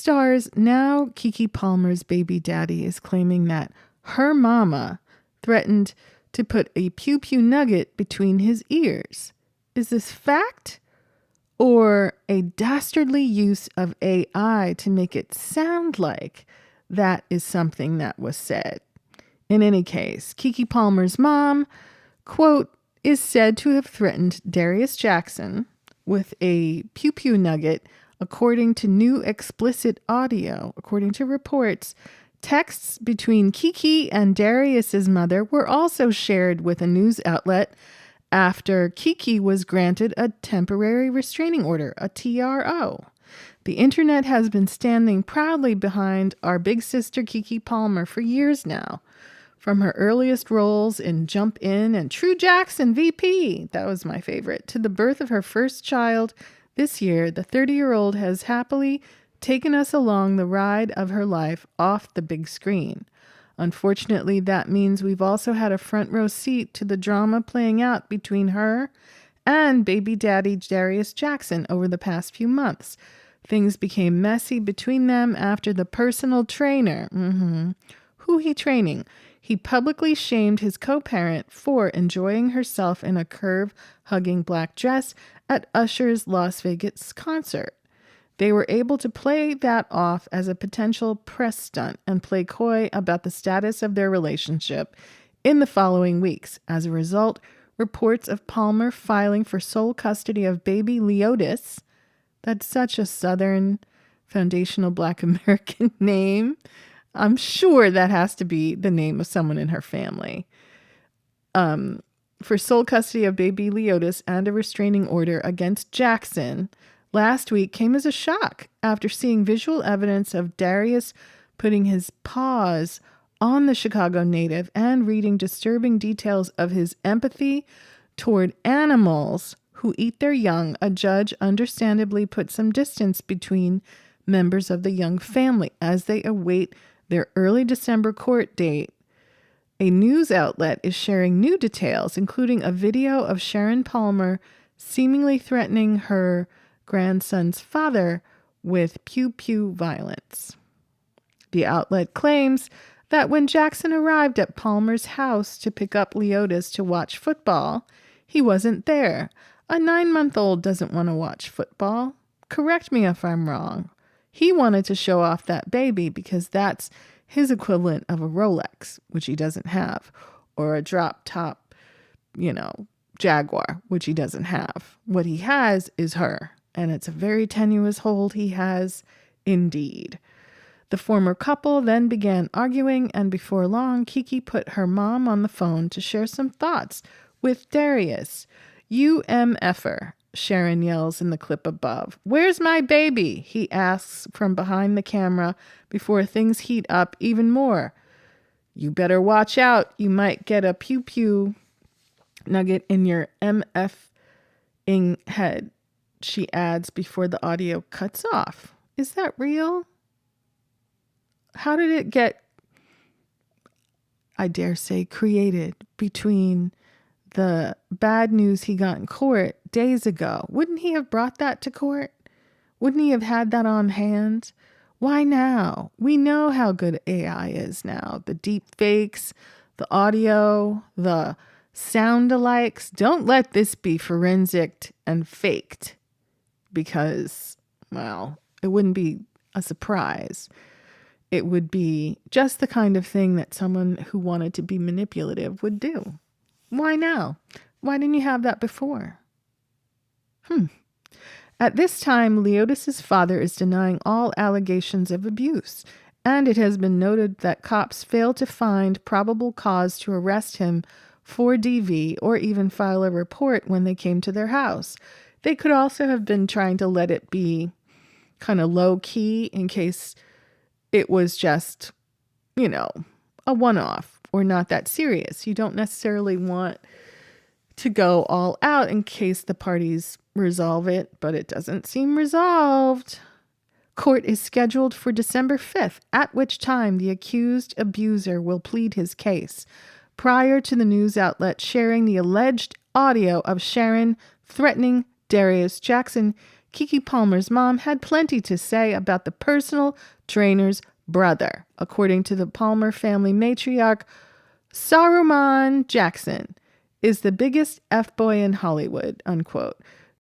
stars, now Keke Palmer's baby daddy is claiming that her mama threatened to put a pew-pew nugget between his ears. Is this fact or a dastardly use of AI to make it sound like that is something that was said? In any case, Keke Palmer's mom, quote, is said to have threatened Darius Jackson with a pew-pew nugget, according to new explicit audio. According to reports, texts between Keke and Darius's mother were also shared with a news outlet after Keke was granted a temporary restraining order, a TRO. The internet has been standing proudly behind our big sister Keke Palmer for years now. From her earliest roles in Jump In and True Jackson VP, that was my favorite, to the birth of her first child this year, the 30-year-old has happily taken us along the ride of her life off the big screen. Unfortunately, that means we've also had a front row seat to the drama playing out between her and baby daddy Darius Jackson over the past few months. Things became messy between them after the personal trainer, who he training? He publicly shamed his co-parent for enjoying herself in a curve-hugging black dress at Usher's Las Vegas concert. They were able to play that off as a potential press stunt and play coy about the status of their relationship in the following weeks. As a result, reports of Palmer filing for sole custody of baby Leotis, that's such a Southern foundational Black American name. I'm sure that has to be the name of someone in her family. For sole custody of baby Leotis and a restraining order against Jackson last week came as a shock after seeing visual evidence of Darius putting his paws on the Chicago native and reading disturbing details of his empathy toward animals who eat their young. A judge understandably put some distance between members of the young family as they await their early December court date. A news outlet is sharing new details, including a video of Sharon Palmer seemingly threatening her grandson's father with pew-pew violence. The outlet claims that when Jackson arrived at Palmer's house to pick up Leotis to watch football, he wasn't there. A 9-month-old doesn't want to watch football. Correct me if I'm wrong. He wanted to show off that baby because that's his equivalent of a Rolex, which he doesn't have, or a drop top, Jaguar, which he doesn't have. What he has is her, and it's a very tenuous hold he has indeed. The former couple then began arguing, and before long, Keke put her mom on the phone to share some thoughts with Darius. "You MFer," Sharon yells in the clip above. "Where's my baby?" he asks from behind the camera before things heat up even more. "You better watch out. You might get a pew-pew nugget in your MF-ing head," she adds before the audio cuts off. Is that real? How did it get, I dare say, created between the bad news he got in court days ago? Wouldn't he have brought that to court? Wouldn't he have had that on hand? Why now? We know how good AI is now. The deep fakes, the audio, the sound alikes. Don't let this be forensic and faked because, well, it wouldn't be a surprise. It would be just the kind of thing that someone who wanted to be manipulative would do. Why now? Why didn't you have that before? At this time, Leotis' father is denying all allegations of abuse, and it has been noted that cops failed to find probable cause to arrest him for DV or even file a report when they came to their house. They could also have been trying to let it be kind of low-key in case it was just, a one-off or not that serious. You don't necessarily want to go all out in case the parties resolve it, but it doesn't seem resolved. Court is scheduled for December 5th, at which time the accused abuser will plead his case. Prior to the news outlet sharing the alleged audio of Sharon threatening Darius Jackson, Keke Palmer's mom had plenty to say about the personal trainer's brother, according to the Palmer family matriarch. Saruman Jackson is the biggest F-boy in Hollywood, unquote.